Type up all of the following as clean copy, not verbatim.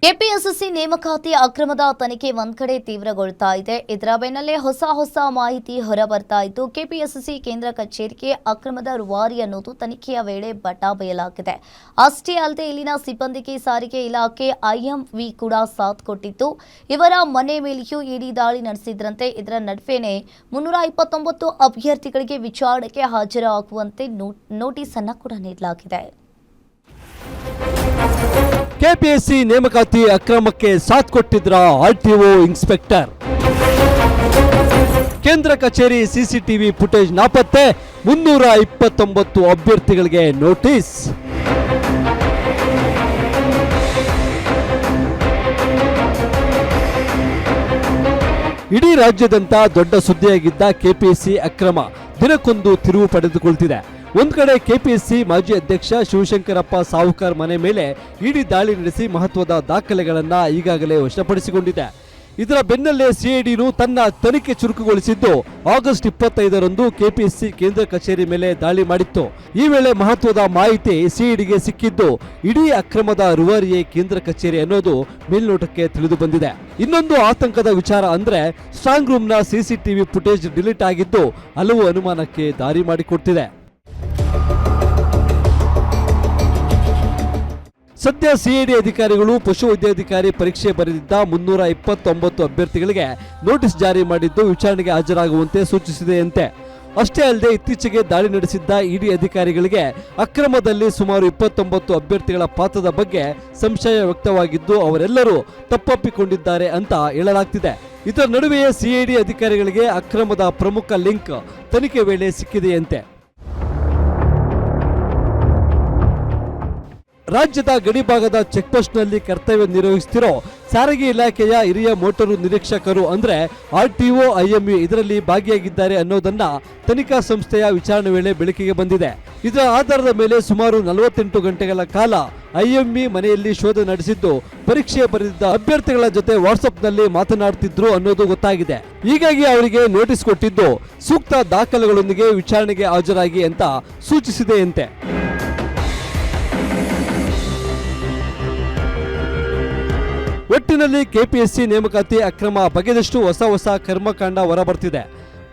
KPSC ನೇಮಕಾತಿ ಅಕ್ರಮದ ತನಿಖೆ ಒಂದ್ ಕಡೆ ತೀವ್ರಗೊಳ್ತಾ ಇದೆ. ಇದರ ಬೆನ್ನಲ್ಲೇ ಹೊಸ ಮಾಹಿತಿ ಹೊರಬರ್ತಾ ಇದ್ದು, ಕೆಪಿಎಸ್ಸಿ ಕೇಂದ್ರ ಕಚೇರಿಗೆ ಅಕ್ರಮದ ರೂವಾರಿ ಅನ್ನೋದು ತನಿಖೆಯ ವೇಳೆ ಬಯಲಾಗಿದೆ. ಅಷ್ಟೇ ಅಲ್ಲದೆ ಇಲ್ಲಿನ ಸಿಬ್ಬಂದಿಗೆ ಸಾರಿಗೆ ಇಲಾಖೆ ಐಎಂವಿ ಕೂಡ ಸಾಥ್ ಕೊಟ್ಟಿತ್ತು. ಇವರ ಮನೆ ಮೇಲೆಯೂ ಇಡಿ ದಾಳಿ ನಡೆಸಿದ್ರಂತೆ. ಇದರ ನಡುವೆನೇ 329 ಅಭ್ಯರ್ಥಿಗಳಿಗೆ ವಿಚಾರಣೆಗೆ ಹಾಜರಾಗುವಂತೆ ನೋಟಿಸ್ ಅನ್ನು ಕೂಡ ನೀಡಲಾಗಿದೆ. ಕೆಪಿಎಸ್ಸಿ ನೇಮಕಾತಿ ಅಕ್ರಮಕ್ಕೆ ಸಾಥ್ ಕೊಟ್ಟಿದ್ರ ಆರ್ಟಿಒ ಇನ್ಸ್ಪೆಕ್ಟರ್. ಕೇಂದ್ರ ಕಚೇರಿ ಸಿಸಿಟಿವಿ ಫುಟೇಜ್ ನಾಪತ್ತೆ, 329 ಅಭ್ಯರ್ಥಿಗಳಿಗೆ ನೋಟಿಸ್. ಇಡೀ ರಾಜ್ಯದಂತ ದೊಡ್ಡ ಸುದ್ದಿಯಾಗಿದ್ದ ಕೆಪಿಎಸ್ಸಿ ಅಕ್ರಮ ದಿನಕ್ಕೊಂದು ತಿರುವು ಪಡೆದುಕೊಳ್ತಿದೆ. ಒಂದ್ ಕಡೆ ಕೆಪಿಎಸ್ಸಿ ಮಾಜಿ ಅಧ್ಯಕ್ಷ ಶಿವಶಂಕರಪ್ಪ ಸಾಹುಕಾರ್ ಮನೆ ಮೇಲೆ ಇಡಿ ದಾಳಿ ನಡೆಸಿ ಮಹತ್ವದ ದಾಖಲೆಗಳನ್ನ ಈಗಾಗಲೇ ವಶಪಡಿಸಿಕೊಂಡಿದೆ. ಇದರ ಬೆನ್ನಲ್ಲೇ ಸಿಐಡಿನು ತನ್ನ ತನಿಖೆ ಚುರುಕುಗೊಳಿಸಿದ್ದು, ಆಗಸ್ಟ್ 25ರಂದು ಕೆಪಿಎಸ್ಸಿ ಕೇಂದ್ರ ಕಚೇರಿ ಮೇಲೆ ದಾಳಿ ಮಾಡಿತ್ತು. ಈ ವೇಳೆ ಮಹತ್ವದ ಮಾಹಿತಿ ಸಿಐಡಿಗೆ ಸಿಕ್ಕಿದ್ದು, ಇಡೀ ಅಕ್ರಮದ ರೂವಾರಿಯೇ ಕೇಂದ್ರ ಕಚೇರಿ ಅನ್ನೋದು ಮೇಲ್ನೋಟಕ್ಕೆ ತಿಳಿದು ಬಂದಿದೆ. ಇನ್ನೊಂದು ಆತಂಕದ ವಿಚಾರ ಅಂದ್ರೆ, ಸ್ಟ್ರಾಂಗ್ ರೂಮ್ನ ಸಿಸಿಟಿವಿ ಫುಟೇಜ್ ಡಿಲೀಟ್ ಆಗಿದ್ದು ಹಲವು ಅನುಮಾನಕ್ಕೆ ದಾರಿ ಮಾಡಿಕೊಡ್ತಿದೆ. ಸದ್ಯ ಸಿಐಡಿ ಅಧಿಕಾರಿಗಳು ಪಶುವೈದ್ಯಾಧಿಕಾರಿ ಪರೀಕ್ಷೆ ಬರೆದಿದ್ದ 329 ಅಭ್ಯರ್ಥಿಗಳಿಗೆ ನೋಟಿಸ್ ಜಾರಿ ಮಾಡಿದ್ದು ವಿಚಾರಣೆಗೆ ಹಾಜರಾಗುವಂತೆ ಸೂಚಿಸಿದೆಯಂತೆ. ಅಷ್ಟೇ ಅಲ್ಲದೆ ಇತ್ತೀಚೆಗೆ ದಾಳಿ ನಡೆಸಿದ್ದ ಇಡಿ ಅಧಿಕಾರಿಗಳಿಗೆ ಅಕ್ರಮದಲ್ಲಿ ಸುಮಾರು 29 ಅಭ್ಯರ್ಥಿಗಳ ಪಾತ್ರದ ಬಗ್ಗೆ ಸಂಶಯ ವ್ಯಕ್ತವಾಗಿದ್ದು, ಅವರೆಲ್ಲರೂ ತಪ್ಪಪ್ಪಿಕೊಂಡಿದ್ದಾರೆ ಅಂತ ಹೇಳಲಾಗ್ತಿದೆ. ಇದರ ನಡುವೆಯೇ ಸಿಐಡಿ ಅಧಿಕಾರಿಗಳಿಗೆ ಅಕ್ರಮದ ಪ್ರಮುಖ ಲಿಂಕ್ ತನಿಖೆ ವೇಳೆ ಸಿಕ್ಕಿದೆಯಂತೆ. ರಾಜ್ಯದ ಗಡಿಭಾಗದ ಚೆಕ್ಪೋಸ್ಟ್ನಲ್ಲಿ ಕರ್ತವ್ಯ ನಿರ್ವಹಿಸುತ್ತಿರೋ ಸಾರಿಗೆ ಇಲಾಖೆಯ ಹಿರಿಯ ಮೋಟಾರು ನಿರೀಕ್ಷಕರು ಅಂದ್ರೆ ಆರ್ಟಿಒ ಐಎಂವಿ ಇದರಲ್ಲಿ ಭಾಗಿಯಾಗಿದ್ದಾರೆ ಅನ್ನೋದನ್ನ ತನಿಖಾ ಸಂಸ್ಥೆಯ ವಿಚಾರಣೆ ವೇಳೆ ಬೆಳಕಿಗೆ ಬಂದಿದೆ. ಇದರ ಆಧಾರದ ಮೇಲೆ ಸುಮಾರು 48 ಗಂಟೆಗಳ ಕಾಲ ಐಎಂವಿ ಮನೆಯಲ್ಲಿ ಶೋಧ ನಡೆಸಿದ್ದು, ಪರೀಕ್ಷೆ ಬರೆದಿದ್ದ ಅಭ್ಯರ್ಥಿಗಳ ಜೊತೆ ವಾಟ್ಸ್ಆಪ್ನಲ್ಲಿ ಮಾತನಾಡುತ್ತಿದ್ರು ಅನ್ನೋದು ಗೊತ್ತಾಗಿದೆ. ಹೀಗಾಗಿ ಅವರಿಗೆ ನೋಟಿಸ್ ಕೊಟ್ಟಿದ್ದು, ಸೂಕ್ತ ದಾಖಲೆಗಳೊಂದಿಗೆ ವಿಚಾರಣೆಗೆ ಹಾಜರಾಗಿ ಅಂತ ಸೂಚಿಸಿದೆಯಂತೆ. ಒಟ್ಟಿನಲ್ಲಿ ಕೆಪಿಎಸ್ಸಿ ನೇಮಕಾತಿ ಅಕ್ರಮ ಬಗೆದಷ್ಟು ಹೊಸ ಕರ್ಮಕಾಂಡ ಹೊರಬರ್ತಿದೆ.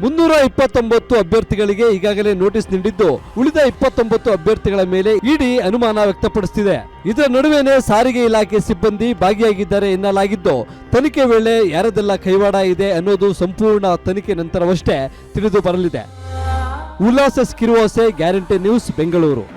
329 ಅಭ್ಯರ್ಥಿಗಳಿಗೆ ಈಗಾಗಲೇ ನೋಟಿಸ್ ನೀಡಿದ್ದು, ಉಳಿದ 29 ಅಭ್ಯರ್ಥಿಗಳ ಮೇಲೆ ಇಡಿ ಅನುಮಾನ ವ್ಯಕ್ತಪಡಿಸುತ್ತಿದೆ. ಇದರ ನಡುವೆನೇ ಸಾರಿಗೆ ಇಲಾಖೆ ಸಿಬ್ಬಂದಿ ಭಾಗಿಯಾಗಿದ್ದಾರೆ ಎನ್ನಲಾಗಿದ್ದು, ತನಿಖೆ ವೇಳೆ ಯಾರದೆಲ್ಲ ಕೈವಾಡ ಇದೆ ಅನ್ನೋದು ಸಂಪೂರ್ಣ ತನಿಖೆ ನಂತರವಷ್ಟೇ ತಿಳಿದು ಬರಲಿದೆ. ಉಲ್ಲಾಸ ಕಿರುವಾಸೆ, ಗ್ಯಾರಂಟಿ ನ್ಯೂಸ್, ಬೆಂಗಳೂರು.